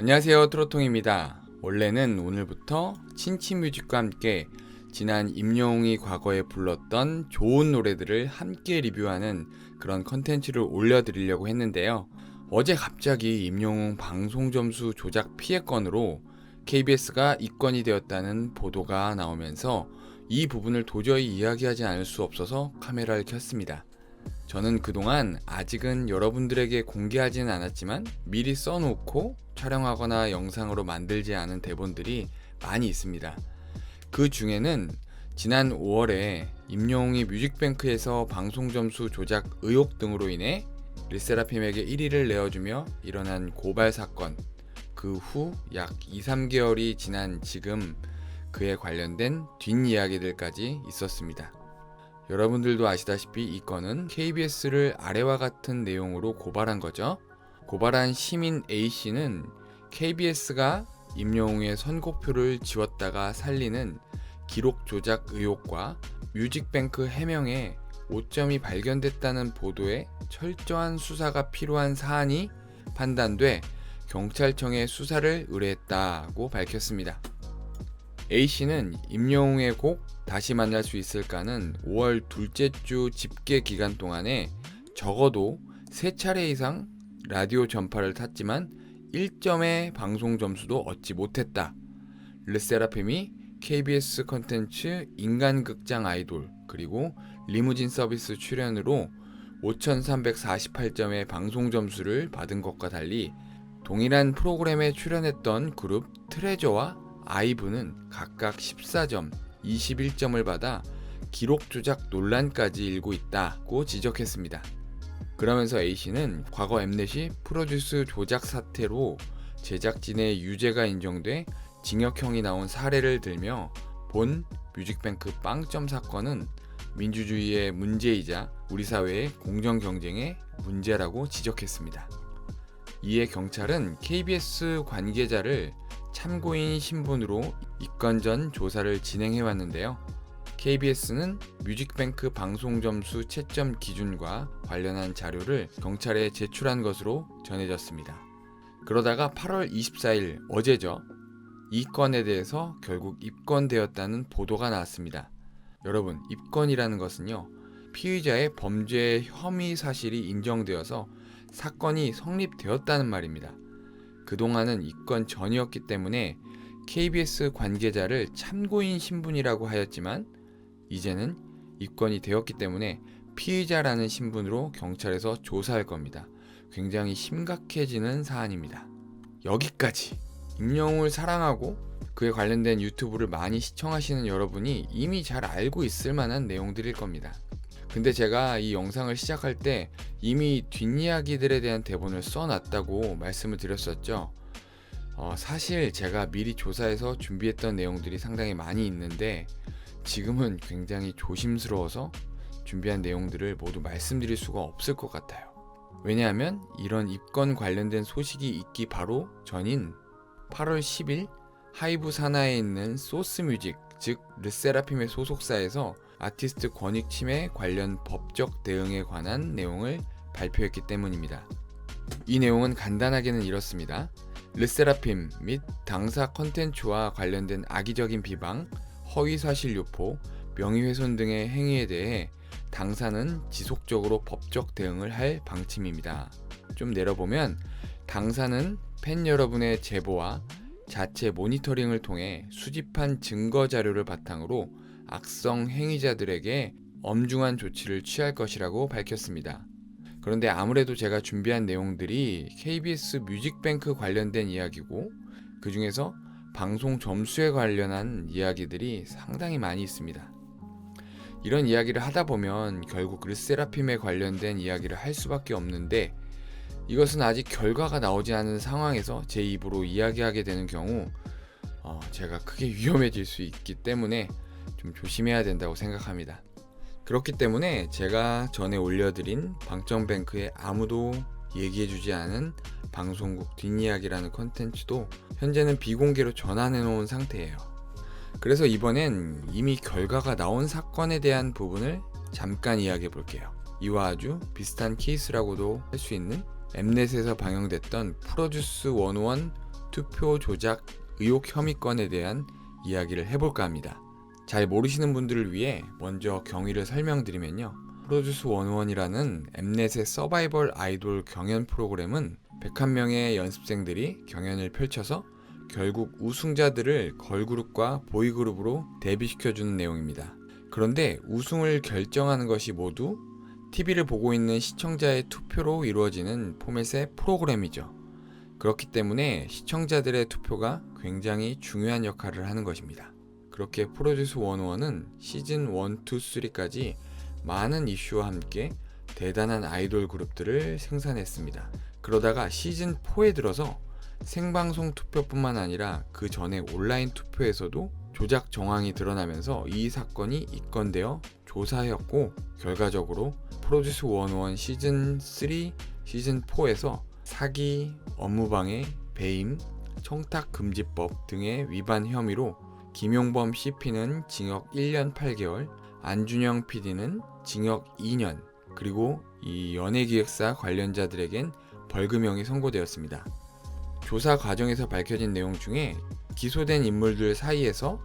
안녕하세요, 트로통입니다. 원래는 오늘부터 친치뮤직과 함께 지난 임영웅이 과거에 불렀던 좋은 노래들을 함께 리뷰하는 그런 컨텐츠를 올려드리려고 했는데요. 어제 갑자기 임영웅 방송 점수 조작 피해 건으로 KBS가 입건이 되었다는 보도가 나오면서 이 부분을 도저히 이야기하지 않을 수 없어서 카메라를 켰습니다. 저는 그동안 아직은 여러분들에게 공개하지는 않았지만 미리 써놓고 촬영하거나 영상으로 만들지 않은 대본들이 많이 있습니다. 그 중에는 지난 5월에 임영웅이 뮤직뱅크에서 방송 점수 조작 의혹 등으로 인해 르세라핌에게 1위를 내어주며 일어난 고발 사건, 그 후 약 2-3개월이 지난 지금 그에 관련된 뒷이야기들까지 있었습니다. 여러분들도 아시다시피 이 건은 KBS를 아래와 같은 내용으로 고발한 거죠. 고발한 시민 A씨는 KBS가 임영웅의 선곡표를 지웠다가 살리는 기록 조작 의혹과 뮤직뱅크 해명에 오점이 발견됐다는 보도에 철저한 수사가 필요한 사안이 판단돼 경찰청에 수사를 의뢰했다고 밝혔습니다. A씨는 임영웅의 곡 다시 만날 수 있을까는 5월 둘째 주 집계 기간 동안에 적어도 3차례 이상 라디오 전파를 탔지만 1점의 방송 점수도 얻지 못했다. 르세라핌이 KBS 컨텐츠 인간극장 아이돌 그리고 리무진 서비스 출연으로 5,348점의 방송 점수를 받은 것과 달리 동일한 프로그램에 출연했던 그룹 트레저와 아이브는 각각 14점, 21점을 받아 기록 조작 논란까지 일고 있다고 지적했습니다. 그러면서 A씨는 과거 엠넷이 프로듀스 조작 사태로 제작진의 유죄가 인정돼 징역형이 나온 사례를 들며 본 뮤직뱅크 빵점 사건은 민주주의의 문제이자 우리 사회의 공정 경쟁의 문제라고 지적했습니다. 이에 경찰은 KBS 관계자를 참고인 신분으로 입건 전 조사를 진행해왔는데요. KBS는 뮤직뱅크 방송 점수 채점 기준과 관련한 자료를 경찰에 제출한 것으로 전해졌습니다. 그러다가 8월 24일 어제죠. 이 건에 대해서 결국 입건되었다는 보도가 나왔습니다. 여러분, 입건이라는 것은요, 피의자의 범죄 혐의 사실이 인정되어서 사건이 성립되었다는 말입니다. 그동안은 입건 전이었기 때문에 KBS 관계자를 참고인 신분이라고 하였지만 이제는 입건이 되었기 때문에 피의자라는 신분으로 경찰에서 조사할 겁니다. 굉장히 심각해지는 사안입니다. 여기까지 임영웅을 사랑하고 그에 관련된 유튜브를 많이 시청하시는 여러분이 이미 잘 알고 있을 만한 내용들일 겁니다. 근데 제가 이 영상을 시작할 때 이미 뒷이야기들에 대한 대본을 써놨다고 말씀을 드렸었죠. 사실 제가 미리 조사해서 준비했던 내용들이 상당히 많이 있는데 지금은 굉장히 조심스러워서 준비한 내용들을 모두 말씀드릴 수가 없을 것 같아요. 왜냐하면 이런 입건 관련된 소식이 있기 바로 전인 8월 10일 하이브 산하에 있는 소스뮤직, 즉 르세라핌의 소속사에서 아티스트 권익 침해 관련 법적 대응에 관한 내용을 발표했기 때문입니다. 이 내용은 간단하게는 이렇습니다. 르세라핌 및 당사 컨텐츠와 관련된 악의적인 비방, 허위사실 유포, 명예훼손 등의 행위에 대해 당사는 지속적으로 법적 대응을 할 방침입니다. 좀 내려보면 당사는 팬 여러분의 제보와 자체 모니터링을 통해 수집한 증거 자료를 바탕으로 악성 행위자들에게 엄중한 조치를 취할 것이라고 밝혔습니다. 그런데 아무래도 제가 준비한 내용들이 KBS 뮤직뱅크 관련된 이야기고 그 중에서 방송 점수에 관련한 이야기들이 상당히 많이 있습니다. 이런 이야기를 하다 보면 결국 르세라핌에 관련된 이야기를 할 수밖에 없는데 이것은 아직 결과가 나오지 않은 상황에서 제 입으로 이야기하게 되는 경우 제가 크게 위험해질 수 있기 때문에 좀 조심해야 된다고 생각합니다. 그렇기 때문에 제가 전에 올려드린 방청뱅크의 아무도 얘기해주지 않은 방송국 뒷이야기라는 컨텐츠도 현재는 비공개로 전환해 놓은 상태예요. 그래서 이번엔 이미 결과가 나온 사건에 대한 부분을 잠깐 이야기해 볼게요. 이와 아주 비슷한 케이스라고도 할 수 있는 엠넷에서 방영됐던 프로듀스 101 투표 조작 의혹 혐의건에 대한 이야기를 해볼까 합니다. 잘 모르시는 분들을 위해 먼저 경위를 설명드리면요. 프로듀스 101이라는 엠넷의 서바이벌 아이돌 경연 프로그램은 101명의 연습생들이 경연을 펼쳐서 결국 우승자들을 걸그룹과 보이그룹으로 데뷔시켜주는 내용입니다. 그런데 우승을 결정하는 것이 모두 TV를 보고 있는 시청자의 투표로 이루어지는 포맷의 프로그램이죠. 그렇기 때문에 시청자들의 투표가 굉장히 중요한 역할을 하는 것입니다. 그렇게 프로듀스 101은 시즌 1, 2, 3까지 많은 이슈와 함께 대단한 아이돌 그룹들을 생산했습니다. 그러다가 시즌 4에 들어서 생방송 투표뿐만 아니라 그 전에 온라인 투표에서도 조작 정황이 드러나면서 이 사건이 입건되어 조사하였고, 결과적으로 프로듀스 101 시즌 3, 시즌 4에서 사기, 업무방해, 배임, 청탁금지법 등의 위반 혐의로 김용범 CP는 징역 1년 8개월, 안준영 PD는 징역 2년, 그리고 이 연예기획사 관련자들에겐 벌금형이 선고되었습니다. 조사 과정에서 밝혀진 내용 중에 기소된 인물들 사이에서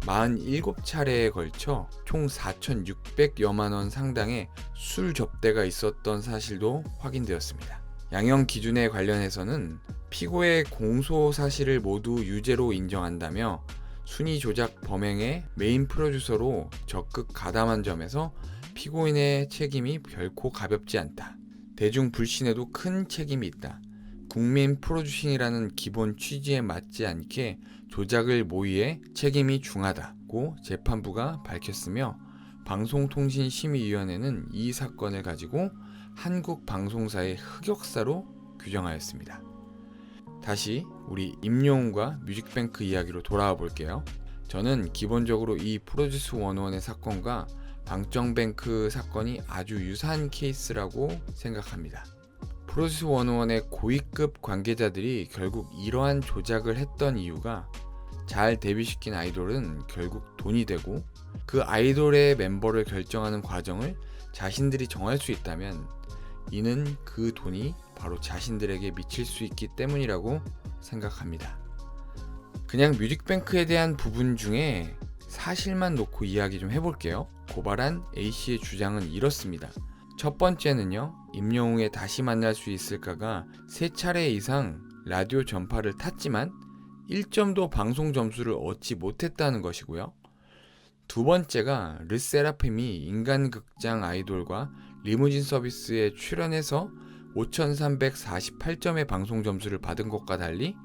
47차례에 걸쳐 총 4,600여만 원 상당의 술 접대가 있었던 사실도 확인되었습니다. 양형 기준에 관련해서는 피고의 공소 사실을 모두 유죄로 인정한다며 순위 조작 범행의 메인 프로듀서로 적극 가담한 점에서 피고인의 책임이 결코 가볍지 않다. 대중 불신에도 큰 책임이 있다. 국민 프로듀싱이라는 기본 취지에 맞지 않게 조작을 모의해 책임이 중하다고 재판부가 밝혔으며, 방송통신심의위원회는 이 사건을 가지고 한국 방송사의 흑역사로 규정하였습니다. 다시 우리 임영웅과 뮤직뱅크 이야기로 돌아와 볼게요. 저는 기본적으로 이 프로듀스 101의 사건과 방정뱅크 사건이 아주 유사한 케이스라고 생각합니다. 프로듀스 101의 고위급 관계자들이 결국 이러한 조작을 했던 이유가, 잘 데뷔시킨 아이돌은 결국 돈이 되고 그 아이돌의 멤버를 결정하는 과정을 자신들이 정할 수 있다면 이는 그 돈이 바로 자신들에게 미칠 수 있기 때문이라고 생각합니다. 그냥 뮤직뱅크에 대한 부분 중에 사실만 놓고 이야기 좀 해볼게요. 고발한 A씨의 주장은 이렇습니다. 첫 번째는요, 임영웅의 다시 만날 수 있을까가 3차례 이상 라디오 전파를 탔지만 1점도 방송 점수를 얻지 못했다는 것이고요. 두 번째가 르세라핌이 인간극장 아이돌과 리무진 서비스에 출연해서 5,348점의 방송 점수를 받은 것과 달리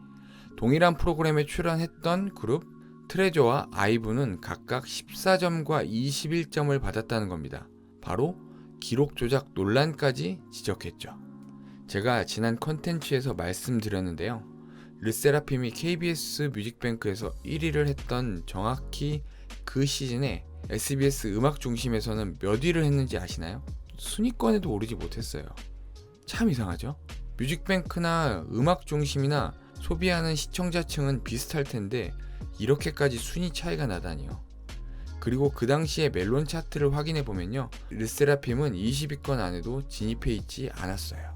동일한 프로그램에 출연했던 그룹 트레저와 아이브는 각각 14점과 21점을 받았다는 겁니다. 바로 기록 조작 논란까지 지적했죠. 제가 지난 컨텐츠에서 말씀드렸는데요. 르세라핌이 KBS 뮤직뱅크에서 1위를 했던 정확히 그 시즌에 SBS 음악 중심에서는 몇 위를 했는지 아시나요? 순위권에도 오르지 못했어요. 참 이상하죠? 뮤직뱅크나 음악 중심이나 소비하는 시청자층은 비슷할 텐데 이렇게까지 순위 차이가 나다니요. 그리고 그 당시에 멜론 차트를 확인해 보면요, 르세라핌은 20위권 안에도 진입해 있지 않았어요.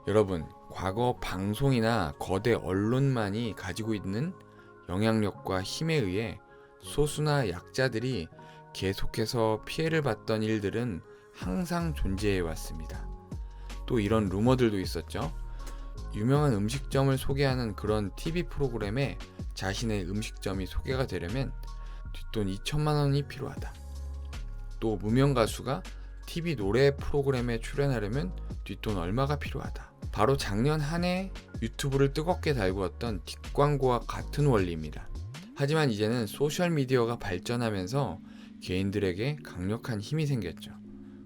여러분, 과거 방송이나 거대 언론만이 가지고 있는 영향력과 힘에 의해 소수나 약자들이 계속해서 피해를 봤던 일들은 항상 존재해 왔습니다. 또 이런 루머들도 있었죠. 유명한 음식점을 소개하는 그런 TV 프로그램에 자신의 음식점이 소개가 되려면 뒷돈 2천만 원이 필요하다. 또 무명 가수가 TV 노래 프로그램에 출연하려면 뒷돈 얼마가 필요하다. 바로 작년 한 해 유튜브를 뜨겁게 달구었던 뒷광고와 같은 원리입니다. 하지만 이제는 소셜미디어가 발전하면서 개인들에게 강력한 힘이 생겼죠.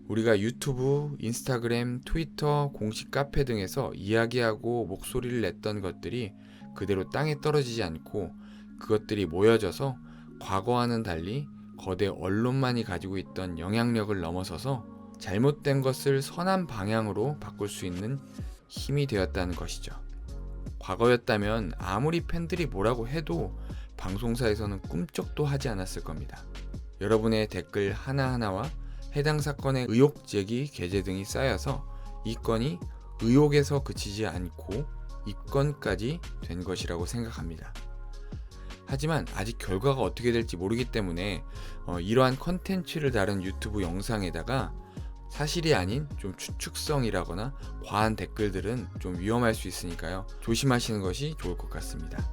우리가 유튜브, 인스타그램, 트위터, 공식 카페 등에서 이야기하고 목소리를 냈던 것들이 그대로 땅에 떨어지지 않고 그것들이 모여져서 과거와는 달리 거대 언론만이 가지고 있던 영향력을 넘어서서 잘못된 것을 선한 방향으로 바꿀 수 있는 힘이 되었다는 것이죠. 과거였다면 아무리 팬들이 뭐라고 해도 방송사에서는 꿈쩍도 하지 않았을 겁니다. 여러분의 댓글 하나하나와 해당 사건의 의혹 제기 게재 등이 쌓여서 이 건이 의혹에서 그치지 않고 입건까지 된 것이라고 생각합니다. 하지만 아직 결과가 어떻게 될지 모르기 때문에 이러한 컨텐츠를 다룬 유튜브 영상에다가 사실이 아닌 좀 추측성이라거나 과한 댓글들은 좀 위험할 수 있으니까요. 조심하시는 것이 좋을 것 같습니다.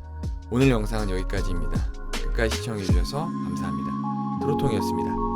오늘 영상은 여기까지입니다. 끝까지 시청해주셔서 감사합니다. 드로통이었습니다.